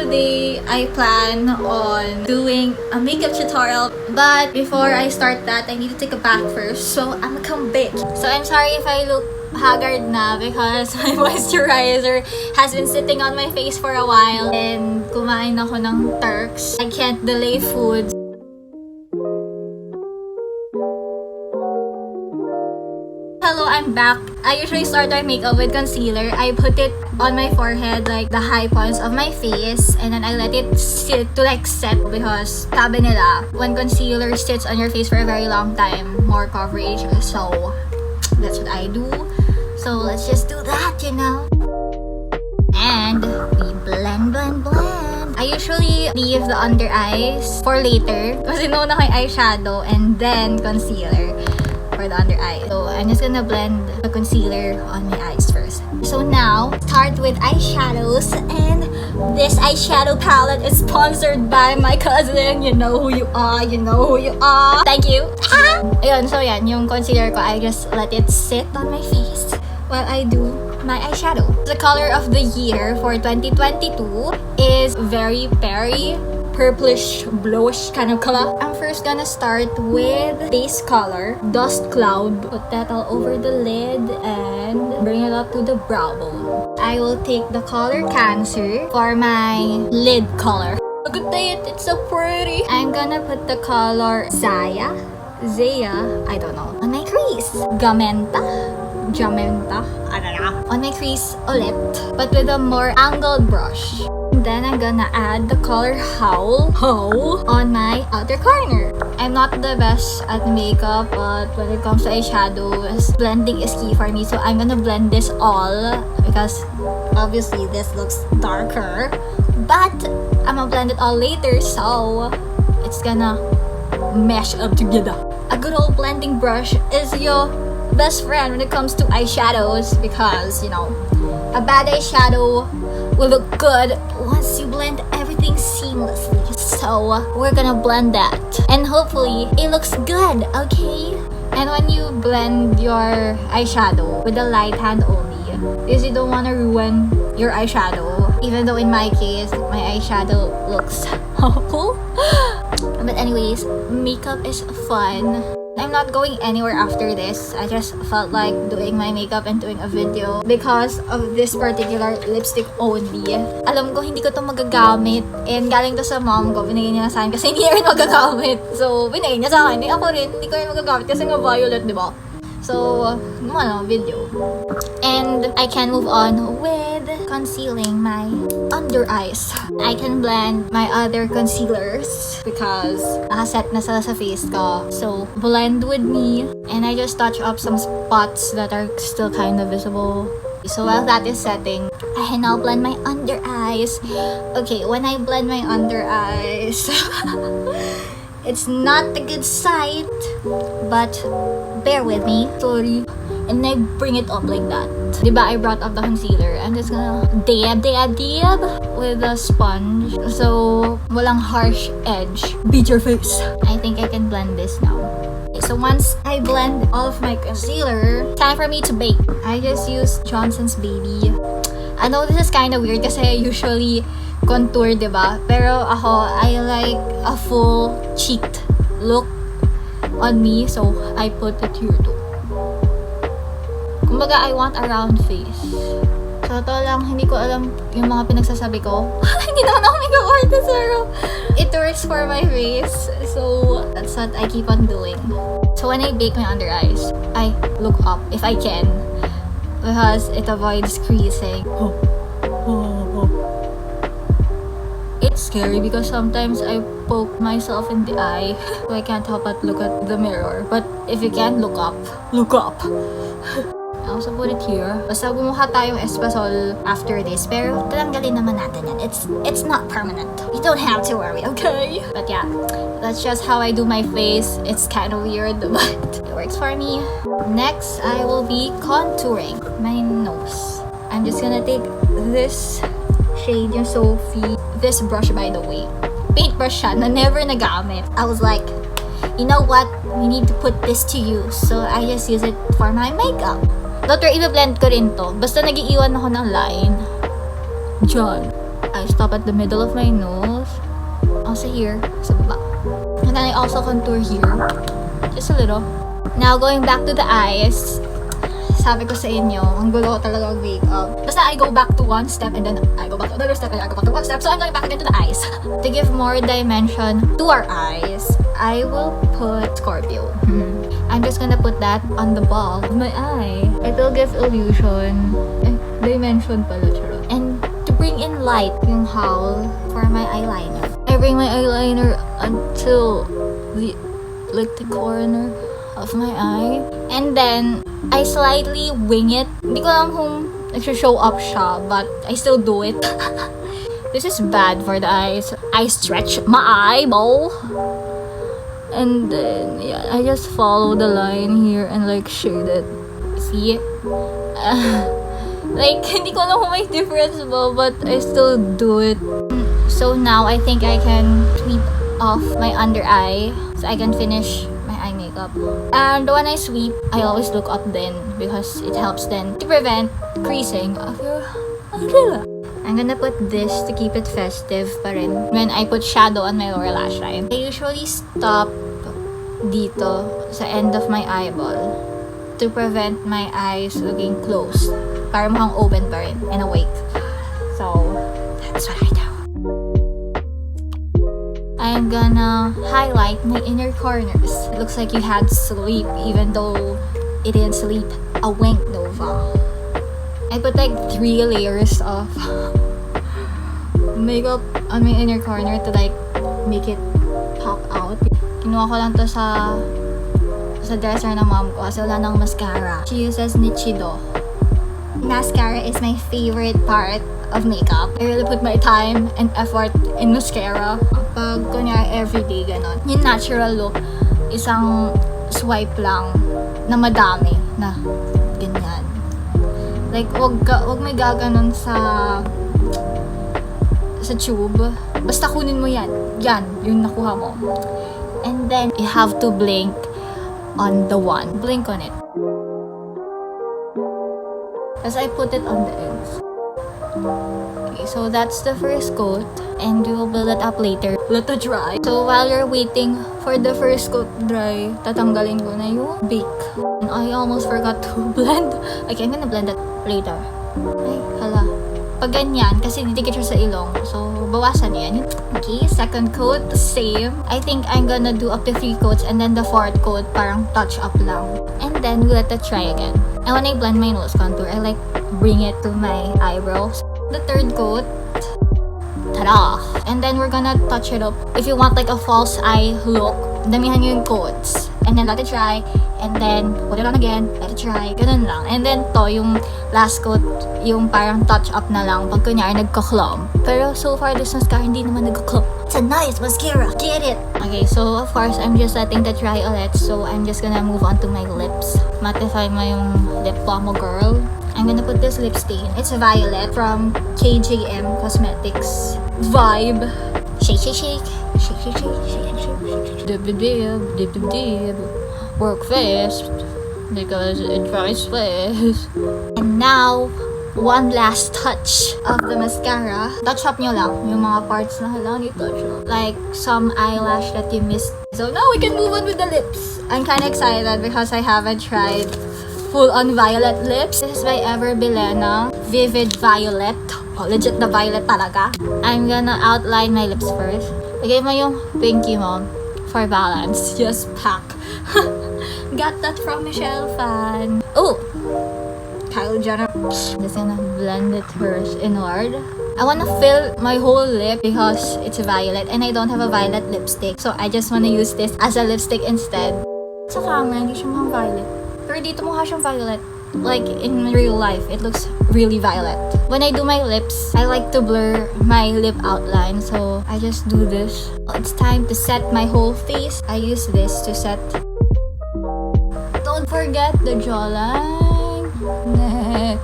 today I plan on doing a makeup tutorial. But before I start that, I need to take a bath first. So I'm gonna come back. So I'm sorry if I look haggard na because my moisturizer has been sitting on my face for a while. And kumain ako ng Turks. I can't delay food. Hello, I'm back. I usually start my makeup with concealer. I put it on my forehead, like the high points of my face, and then I let it sit to like set because sabi nila, when concealer sits on your face for a very long time, more coverage. So that's what I do. So let's just do that, you know. And we blend. I usually leave the under eyes for later kasi nauna ko yung eyeshadow and then concealer for the under eye. So I'm just gonna blend the concealer on my eyes first. So now, start with eyeshadows, and this eyeshadow palette is sponsored by my cousin. You know who you are, Thank you! Ayun, so yan, yung concealer ko, I just let it sit on my face while I do my eyeshadow. The color of the year for 2022 is very Peri, purplish, bluish kind of color. I'm first gonna start with base color, Dust Cloud. Put that all over the lid and bring it up to the brow bone. I will take the color Cancer for my lid color. Look at it, it's so pretty. I'm gonna put the color Zaya, I don't know, on my crease. Jamenta, I don't know. On my crease ulit, but with a more angled brush. Then I'm gonna add the color Howl on my outer corner. I'm not the best at makeup, but when it comes to eyeshadows, blending is key for me. So I'm gonna blend this all because obviously this looks darker, but I'm gonna blend it all later, so it's gonna mesh up together. A good old blending brush is your best friend when it comes to eyeshadows because, you know, a bad eyeshadow will look good once you blend everything seamlessly. So we're gonna blend that and hopefully it looks good, okay? And when you blend your eyeshadow with a light hand only, because you don't want to ruin your eyeshadow, even though in my case my eyeshadow looks awful. But anyways, makeup is fun. I'm not going anywhere after this. I just felt like doing my makeup and doing a video because of this particular lipstick only. Alam ko, hindi ko to magagamit. And galing to sa mom ko, binigay niya na sa akin kasi hindi rin magagamit. So, binigay niya sa akin. Ako rin, hindi ko rin magagamit kasi nga violet, di ba? So, video. And I can move on with concealing my under eyes. I can blend my other concealers because nakaset na sila sa face ko. So, blend with me. And I just touch up some spots that are still kind of visible. So while that is setting, I now blend my under eyes. Okay, when I blend my under eyes, it's not a good sight, but bear with me. Sorry. And I bring it up like that. Diba, I brought up the concealer. I'm just gonna dab with a sponge. So, walang harsh edge. Beat your face. I think I can blend this now. Okay, so once I blend all of my concealer, time for me to bake. I just use Johnson's Baby. I know this is kind of weird kasi I usually contour, diba? Pero ako, I like a full cheeked look on me. So, I put it here too. Kumbaga, I want a round face. So, ito lang, hindi ko alam yung mga pinagsasabi ko. Hindi naman ako makeup artist, pero it works for my face. So, that's what I keep on doing. So, when I bake my under eyes, I look up if I can. Because it avoids creasing. It's scary because sometimes I poke myself in the eye. So, I can't help but look at the mirror. But if you can't, look up. Look up! I also put it here. Basta bumuha tayong espasol after this. Pero tatanggalin naman natin yan. It's not permanent. You don't have to worry, okay? But yeah, that's just how I do my face. It's kind of weird, but it works for me. Next, I will be contouring my nose. I'm just gonna take this shade, yung Sophie. This brush, by the way. Paintbrush siya na never nagamit. I was like, you know what? We need to put this to use. So I just use it for my makeup. Doctor, i-blend ko rin to. Basta nag-iiwan ako ng line. Diyan. I stop at the middle of my nose. Also here, sa baba. And then I also contour here. Just a little. Now, going back to the eyes. Sabi ko sa inyo, ang gulo talaga ang makeup. Basta I go back to one step and then I go back to another step and I go back to one step. So I'm going back again to the eyes. To give more dimension to our eyes, I will put Scorpio. I'm just gonna put that on the ball of my eye. It will give illusion. Dimension pala, charot. And to bring in light, yung howl for my eyeliner. I bring my eyeliner until the corner of my eye. And then, I slightly wing it. Hindi ko alam kung nag-show up siya, but I still do it. This is bad for the eyes. I stretch my eyeball. And then, yeah, I just follow the line here and like shade it. See? Like, hindi ko alam kung may difference ba, but I still do it. So now, I think I can sweep off my under eye so I can finish my eye makeup. And when I sweep, I always look up then because it helps then to prevent creasing of your umbrella. I'm gonna put this to keep it festive pa rin when I put shadow on my lower lash line. I usually stop dito sa end of my eyeball to prevent my eyes looking closed. Para mukhang open pa rin and awake. So, that's what I do. I'm gonna highlight my inner corners. It looks like you had sleep even though it didn't sleep. A wink, Nova. I put like 3 layers of makeup on my inner corner to like make it pop out. Kinuha ko lang to sa dresser ng mom ko kasi wala nang mascara. She uses Nichido. Mascara is my favorite part of makeup. I really put my time and effort in mascara. Pag kunyari everyday ganon. Yung natural look, isang swipe lang na madami na ganyan. Like, wag may gaganon sa tube. Basta kunin mo yan. Yan, yung nakuha mo. And then, you have to blink on the one. Blink on it. As I put it on the ends. Okay, so that's the first coat. And we will build it up later. Let it dry. So while you're waiting for the first coat dry, tatanggalin ko na yung bake. And I almost forgot to blend. Okay, I'm gonna blend it later. Ay, hala. Pag ganyan, kasi didikit siya sa ilong. So, bawasan yan. Okay, second coat, same. I think I'm gonna do up to 3 coats and then the 4th coat, parang touch up lang. And then, we let it dry again. And when I blend my nose contour, I like bring it to my eyebrows. The 3rd coat, tada! And then, we're gonna touch it up. If you want like a false eye look, damihan nyo yung coats. And then, let it dry. And then, put it on again, let it dry. Ganun lang. And then, to, yung last coat, yung parang touch up na lang pag kunyari nagka-clump. Pero so far, this mascara hindi naman nagka-clump. It's a nice mascara. Get it! Okay, so of course, I'm just letting that dry ulit. So I'm just gonna move on to my lips. Mattify mo yung lip balm mo, girl. I'm gonna put this lip stain. It's violet from H&M Cosmetics. Vibe. Shake, shake, shake. Shake, shake, shake. Shake, shake, shake. Dib, dib, dib, dib, dib, dib. Work fast because it dries fast. And now, one last touch of the mascara. Touch up nyo lang yung mga parts na halang ni touch up. Like some eyelash that you missed. So now we can move on with the lips. I'm kind of excited because I haven't tried full-on violet lips. This is by Bilena. Vivid Violet. Oh, legit na violet talaga. I'm gonna outline my lips first. Lagay mo yung pinky mo for balance. Just pack. Got that from Michelle Fan. Oh! Kyle Jenner. Just gonna blend it first inward. I wanna fill my whole lip because it's violet and I don't have a violet lipstick. So I just wanna use this as a lipstick instead. Sa camera, hindi siya mga violet. Pero dito mukha siyang violet. Like in real life, it looks really violet. When I do my lips, I like to blur my lip outline. So I just do this. It's time to set my whole face. I use this to set. Don't forget the jawline, neck.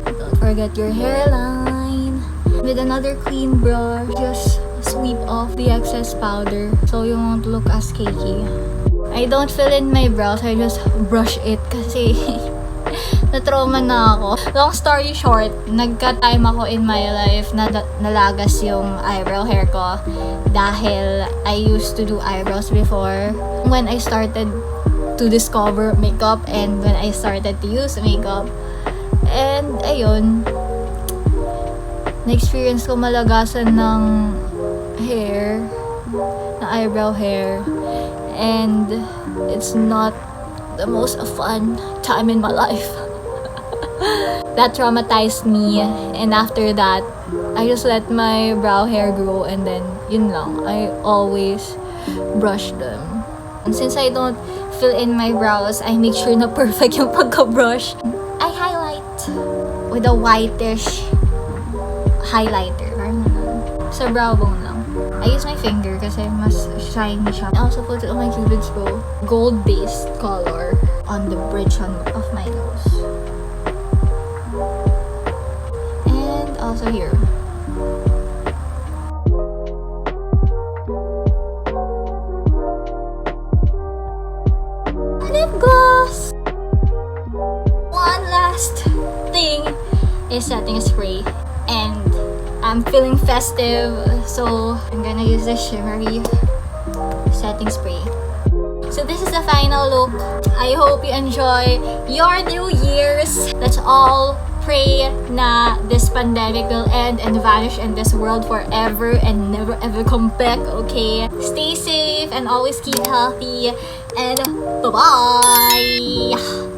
Don't forget your hairline. With another clean brush, just sweep off the excess powder so you won't look as cakey. I don't fill in my brows, I just brush it kasi Na-trauma na ako. Long story short, nagka-time ako in my life na nalagas yung eyebrow hair ko dahil I used to do eyebrows before. When I started to discover makeup and when I started to use makeup. And ayun, na-experience ko malagasan ng hair, na eyebrow hair. And it's not the most fun time in my life. That traumatized me, and after that I just let my brow hair grow, and then yun lang, I always brush them. And since I don't fill in my brows, I make sure na perfect yung pagka-brush. I highlight with a whitish highlighter, sa brow bone lang. I use my finger kasi mas shiny siya. I also put it on my Cupid's bow, gold-based color on the bridge of my nose. And also here. Lip gloss! One last thing is setting spray. And I'm feeling festive, so I'm gonna use this shimmery setting spray. So this is the final look. I hope you enjoy your New Year's. Let's all pray na this pandemic will end and vanish in this world forever and never ever come back, okay? Stay safe and always keep healthy, and bye-bye!